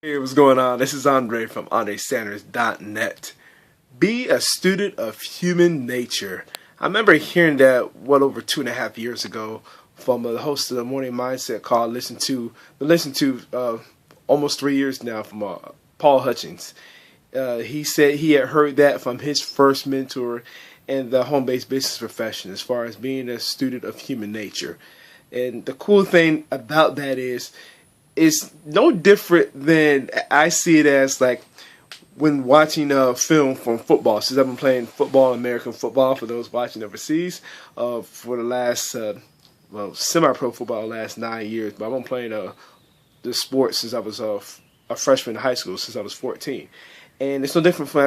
Hey, what's going on? This is Andre from AndreSanders.net. Be a student of human nature. I remember hearing that well over 2.5 years ago from the host of the Morning Mindset call. Listened to almost 3 years now from Paul Hutchins. He said he had heard that from his first mentor in the home-based business profession as far as being a student of human nature. And the cool thing about that is it's no different than I see it as like when watching a film from football. Since I've been playing football, American football, for those watching overseas, for the last, semi-pro football the last 9 years. But I've been playing the sport since I was a freshman in high school, since I was 14. And it's no different from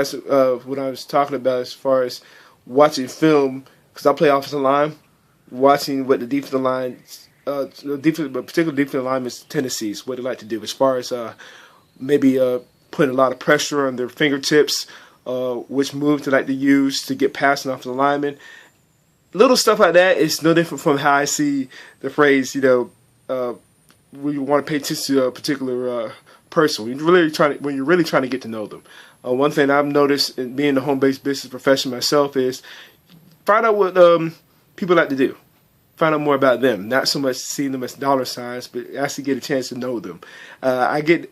what I was talking about as far as watching film, because I play offensive line, watching what the defensive line particular defensive linemen's tendencies, what they like to do as far as maybe putting a lot of pressure on their fingertips, which moves they like to use to get past an offensive lineman. Little stuff like that is no different from how I see the phrase, when you want to pay attention to a particular person, when you're really trying to get to know them. One thing I've noticed in being a home-based business professional myself is find out what people like to do. Find out more about them, not so much seeing them as dollar signs, but actually get a chance to know them. I get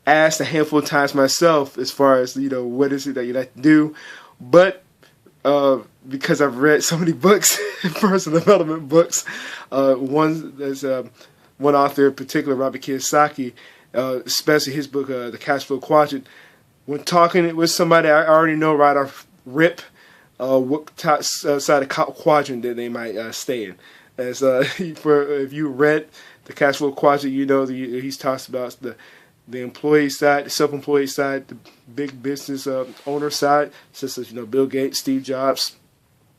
asked a handful of times myself as far as, what is it that you like to do? But because I've read so many books, personal development books, there's one author in particular, Robert Kiyosaki, especially his book, The Cash Flow Quadrant. When talking with somebody, I already know right off rip what side of quadrant that they might stay in. As if you read the Cash Flow Quadrant, he talks about the employee side, the self-employed side, the big business owner side, such as Bill Gates, Steve Jobs,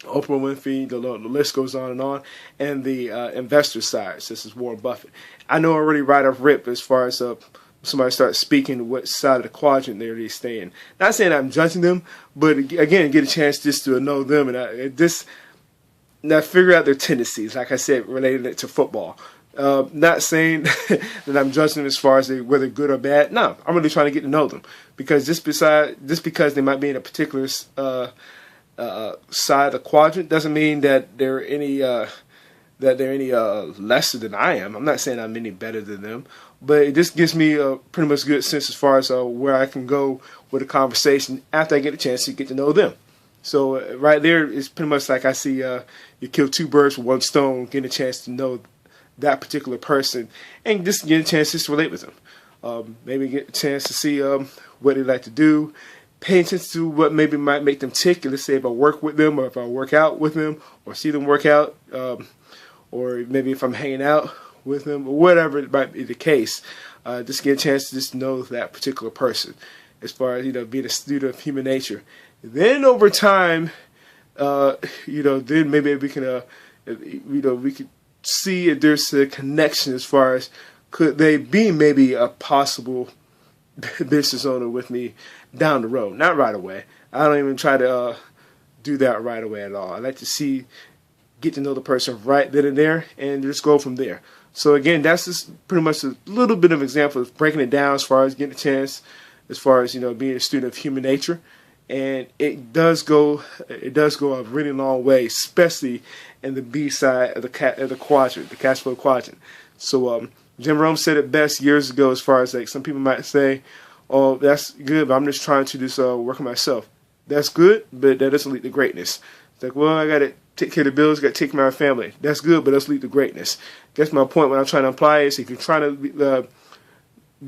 Oprah Winfrey, the list goes on, and the investor side, such as Warren Buffett. I know already right off rip as far as somebody starts speaking what side of the quadrant they stay in. Not saying I'm judging them, but again, get a chance just to know them and now figure out their tendencies, like I said, related it to football. Not saying that I'm judging them as far as whether good or bad. No, I'm really trying to get to know them, because just because they might be in a particular side of the quadrant doesn't mean that they're any lesser than I am. I'm not saying I'm any better than them, but it just gives me a pretty much good sense as far as where I can go with a conversation after I get a chance to get to know them. So right there is pretty much like I see you kill two birds with one stone, getting a chance to know that particular person and just get a chance to relate with them. Maybe get a chance to see what they like to do, pay attention to what maybe might make them tick. Let's say if I work with them or if I work out with them or see them work out, or maybe if I'm hanging out with them or whatever it might be the case, just get a chance to just know that particular person as far as, being a student of human nature. Then over time, then maybe we can, we could see if there's a connection as far as could they be maybe a possible business owner with me down the road. Not right away. I don't even try to do that right away at all. I like to get to know the person right then and there, and just go from there. So again, that's just pretty much a little bit of example of breaking it down as far as getting a chance, as far as being a student of human nature. And it does go a really long way, especially in the B side of the quadrant, the cash flow quadrant. So Jim Rohn said it best years ago, as far as like some people might say, "Oh, that's good, but I'm just trying to just work on myself." That's good, but that doesn't lead to greatness. It's like, well, I got to take care of the bills, got to take care of my family. That's good, but that doesn't lead to greatness. That's my point when I'm trying to apply is if you're trying to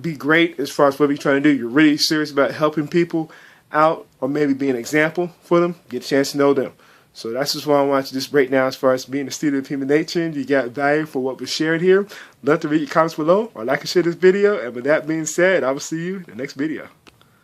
be great as far as what you're trying to do, you're really serious about helping people out or maybe be an example for them, get a chance to know them. So that's just what I want to just break down as far as being a student of human nature. You got value for what was shared here. Love to read your comments below or like and share this video. And with that being said, I will see you in the next video.